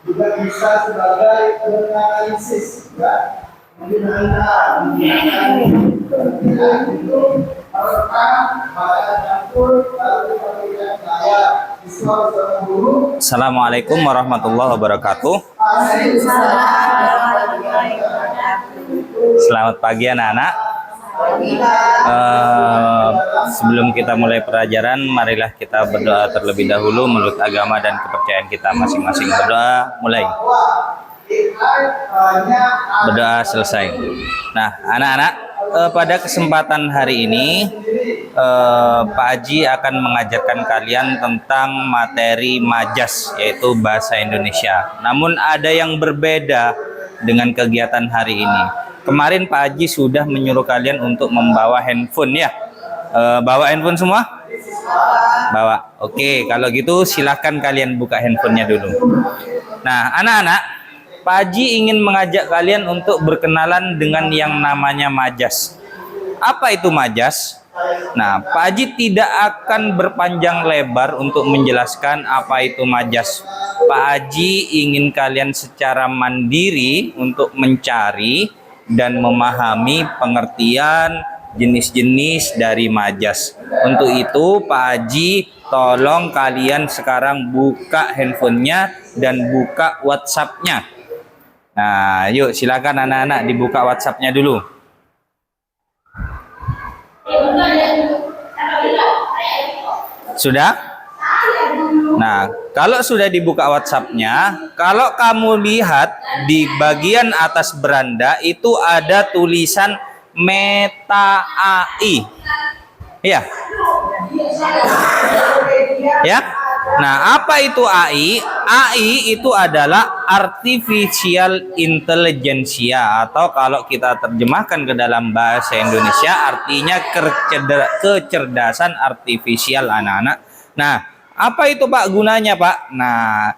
juga bisa sebagai menganalisis, ya. Mungkin Anda menggunakan itu merekam pada campur lalu kemudian saya siswa bersama guru. Assalamualaikum warahmatullahi wabarakatuh. Selamat pagi anak-anak. Sebelum kita mulai pelajaran, marilah kita berdoa terlebih dahulu menurut agama dan kepercayaan kita masing-masing. Berdoa mulai. Berdoa selesai. Nah, anak-anak, pada kesempatan hari ini Pak Haji akan mengajarkan kalian tentang materi majas, yaitu bahasa Indonesia. Namun ada yang berbeda dengan kegiatan hari ini. Kemarin Pak Haji sudah menyuruh kalian untuk membawa handphone, ya. Bawa handphone semua? Bawa. Oke, kalau gitu silahkan kalian buka handphonenya dulu. Nah, anak-anak, Pak Haji ingin mengajak kalian untuk berkenalan dengan yang namanya majas. Apa itu majas? Nah, Pak Haji tidak akan berpanjang lebar untuk menjelaskan apa itu majas. Pak Haji ingin kalian secara mandiri untuk mencari dan memahami pengertian jenis-jenis dari majas. Untuk itu, Pak Haji tolong kalian sekarang buka handphonenya dan buka WhatsApp-nya. Nah, yuk silakan anak-anak dibuka WhatsApp-nya dulu. Sudah? Nah, kalau sudah dibuka WhatsApp-nya, kalau kamu lihat di bagian atas beranda itu ada tulisan Meta AI. Ya. Ya. Nah, apa itu AI? AI itu adalah Artificial Intelligentsia, atau kalau kita terjemahkan ke dalam bahasa Indonesia artinya kecerdasan artifisial, anak-anak. Nah, apa itu Pak gunanya, Pak? Nah,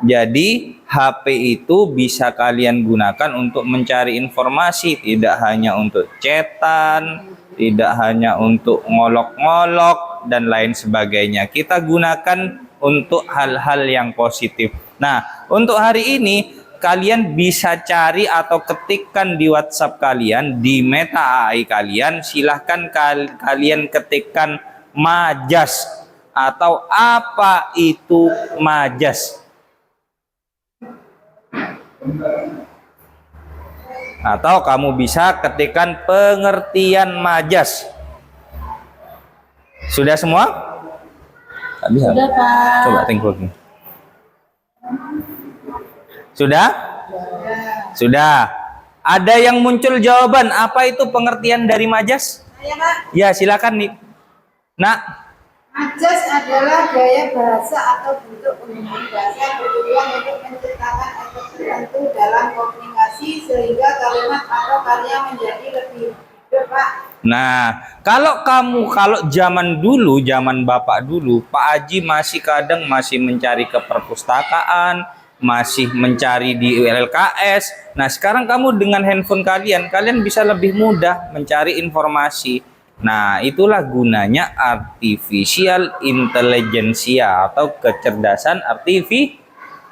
jadi HP itu bisa kalian gunakan untuk mencari informasi, tidak hanya untuk chatan, tidak hanya untuk ngolok-ngolok dan lain sebagainya. Kita gunakan untuk hal-hal yang positif. Nah, untuk hari ini kalian bisa cari atau ketikkan di WhatsApp kalian, di Meta AI kalian, silahkan kalian ketikkan majas atau apa itu majas. Atau kamu bisa ketikkan pengertian majas. Sudah semua? Tak bisa. Sudah, Pak. Coba tengok. Sudah? Sudah. Ada yang muncul jawaban apa itu pengertian dari majas? Saya, Pak. Ya, silakan nih. Nak. Majas adalah gaya bahasa atau bentuk penggunaan bahasa bertujuan untuk menciptakan efek tertentu dalam komunikasi sehingga kalimat atau karya menjadi lebih hidup, Pak. Nah, kalau zaman dulu, zaman Bapak dulu, Pak Haji masih kadang masih mencari ke perpustakaan, masih mencari di LKS. Nah, sekarang kamu dengan handphone kalian bisa lebih mudah mencari informasi. Nah, itulah gunanya artificial intelligentsia atau kecerdasan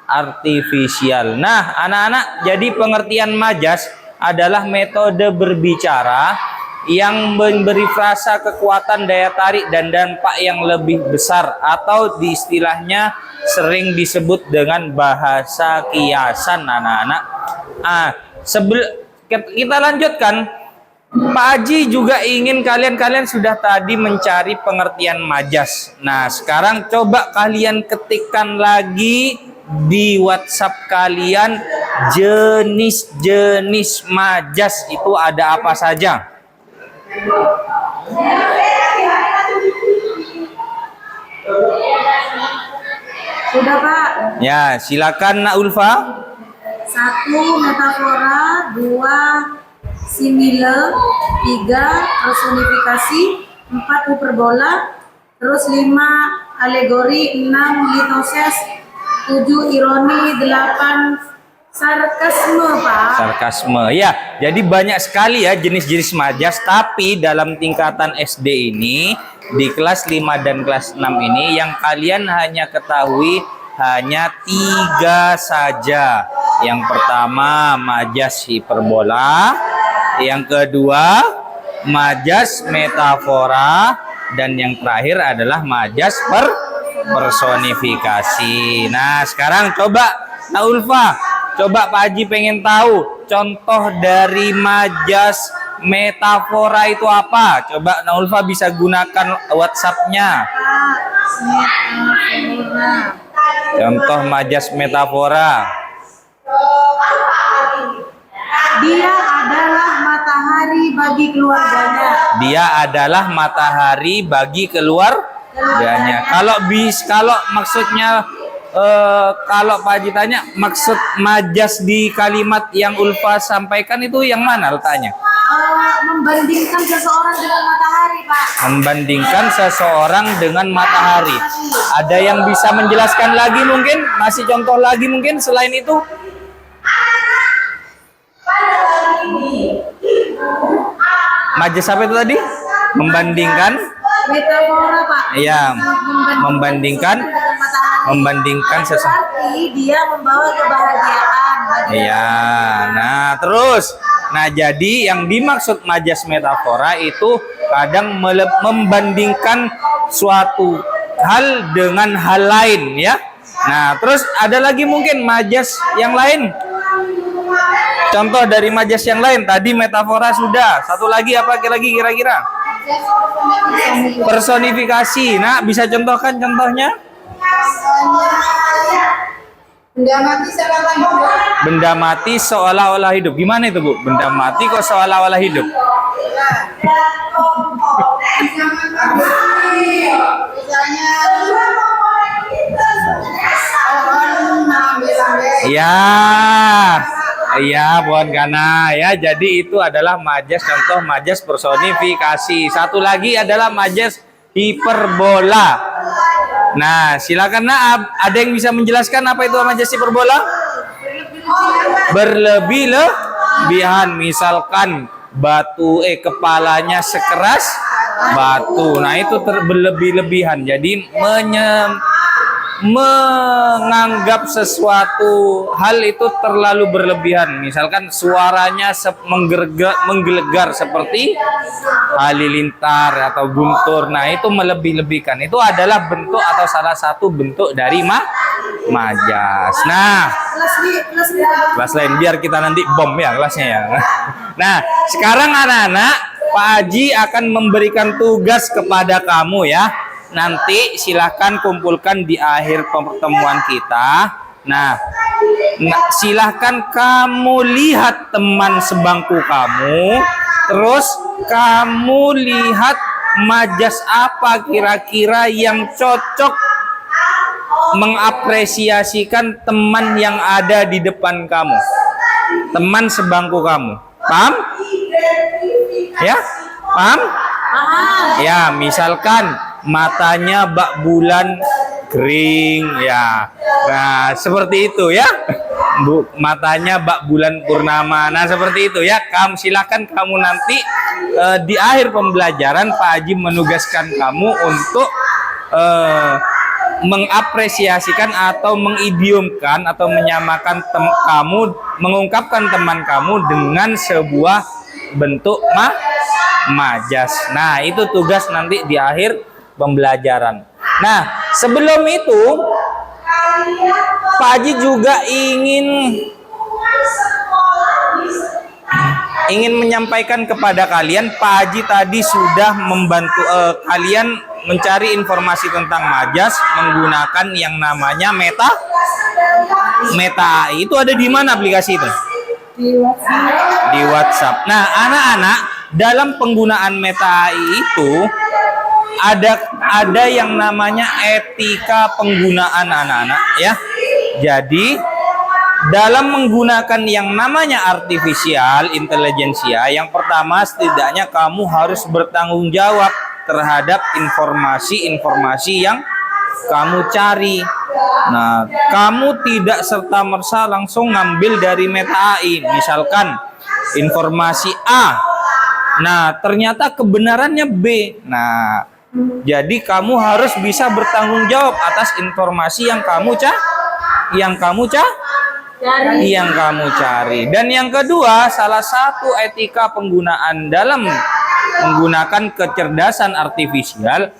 artifisial. Nah, anak-anak, jadi pengertian majas adalah metode berbicara yang memberi frasa kekuatan, daya tarik, dan dampak yang lebih besar, atau di istilahnya sering disebut dengan bahasa kiasan, anak-anak. Kita lanjutkan. Pak Haji juga ingin kalian sudah tadi mencari pengertian majas. Nah, sekarang coba kalian ketikkan lagi di WhatsApp kalian jenis-jenis majas itu ada apa saja. Sudah, Pak. Ya, silakan Nak Ulfa. 1. Metafora. 2. Simile. 3. Personifikasi. 4. Hiperbola. Terus 5. Alegori. 6. Litoses. 7. Ironi. 8. Sarkasme, Pak. Sarkasme, ya. Jadi banyak sekali ya jenis-jenis majas. Tapi dalam tingkatan SD ini, di kelas 5 dan kelas 6 ini, yang kalian hanya ketahui hanya 3 saja. Yang pertama majas hiperbola, yang kedua majas metafora, dan yang terakhir adalah majas personifikasi. Nah, sekarang coba Naulfa, coba Pak Haji pengen tahu contoh dari majas metafora itu apa? Coba Naulfa bisa gunakan WhatsApp-nya. Metafora. Contoh majas metafora. Dia adalah matahari bagi keluarganya. Dia adalah matahari bagi keluarganya. Kalau maksudnya kalau Pak Haji tanya maksud majas di kalimat yang Ulfa sampaikan itu yang mana letaknya? Membandingkan seseorang dengan matahari, Pak. Membandingkan seseorang dengan matahari. Ada yang bisa menjelaskan lagi mungkin? Masih contoh lagi mungkin selain itu? Majas apa itu tadi? Membandingkan? Metafora, Pak. Iya, membandingkan seseorang. Berarti dia membawa kebahagiaan. Iya. Nah, terus. Nah, jadi yang dimaksud majas metafora itu kadang membandingkan suatu hal dengan hal lain ya. Nah, terus ada lagi mungkin majas yang lain. Contoh dari majas yang lain tadi metafora sudah. Satu lagi apa lagi kira-kira? Personifikasi. Nah, bisa contohkan contohnya? Benda mati seolah-olah hidup. Benda mati seolah-olah hidup. Gimana itu, Bu? Benda mati kok seolah-olah hidup? Misalnya Ya, iya, pohon kana ya. Jadi itu adalah majas, contoh majas personifikasi. Satu lagi adalah majas hiperbola. Nah, silakan ada yang bisa menjelaskan apa itu majas hiperbola? Berlebih-lebihan. Misalkan batu kepalanya sekeras batu. Nah, itu berlebih-lebihan. Jadi menganggap sesuatu hal itu terlalu berlebihan. Misalkan suaranya menggelegar seperti halilintar atau guntur. Nah, itu melebih-lebihkan. Itu adalah bentuk atau salah satu bentuk dari majas. Nah, kelas lain biar kita nanti bom ya kelasnya ya. Nah, sekarang anak-anak, Pak Haji akan memberikan tugas kepada kamu ya. Nanti silahkan kumpulkan di akhir pertemuan kita. Nah, silahkan kamu lihat teman sebangku kamu. Terus kamu lihat majas apa kira-kira yang cocok mengapresiasikan teman yang ada di depan kamu. Teman sebangku kamu. Paham? Ya? Paham? Ya, misalkan matanya bak bulan kering ya. Nah, seperti itu ya. Matanya bak bulan purnama. Nah, seperti itu ya. Silakan kamu nanti di akhir pembelajaran Pak Haji menugaskan kamu untuk mengapresiasikan atau mengidiomkan atau menyamakan kamu, mengungkapkan teman kamu dengan sebuah bentuk majas. Nah, itu tugas nanti di akhir pembelajaran. Nah, sebelum itu Pak Haji juga ingin menyampaikan kepada kalian, Pak Haji tadi sudah membantu kalian mencari informasi tentang majas menggunakan yang namanya Meta AI. Itu ada di mana aplikasi itu? Di WhatsApp. Nah, anak-anak, dalam penggunaan Meta AI itu ada yang namanya etika penggunaan anak-anak ya. Jadi dalam menggunakan yang namanya artificial intelligence, yang pertama setidaknya kamu harus bertanggung jawab terhadap informasi-informasi yang kamu cari. Nah, kamu tidak serta-merta langsung ngambil dari Meta AI. Misalkan informasi A, nah ternyata kebenarannya B. Nah, jadi kamu harus bisa bertanggung jawab atas informasi yang kamu yang kamu cari. Dan yang kedua, salah satu etika penggunaan dalam menggunakan kecerdasan artifisial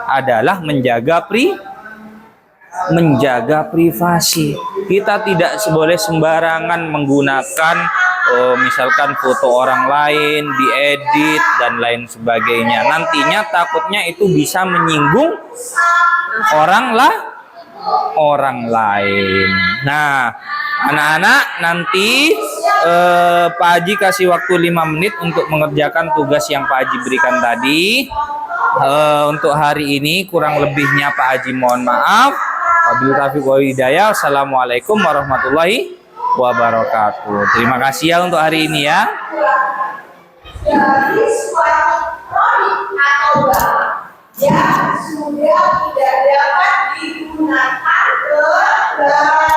adalah menjaga privasi. Kita tidak boleh sembarangan menggunakan misalkan foto orang lain, diedit dan lain sebagainya. Nantinya takutnya itu bisa menyinggung orang lain. Nah, anak-anak, nanti Pak Haji kasih waktu 5 menit untuk mengerjakan tugas yang Pak Haji berikan tadi. Untuk hari ini kurang lebihnya Pak Haji mohon maaf. Wabillahi taufiq wal hidayah. Assalamualaikum warahmatullahi wabarakatuh. Terima kasih ya untuk hari ini ya. Dari suatu produk atau barang yang sudah tidak dapat digunakan kembali.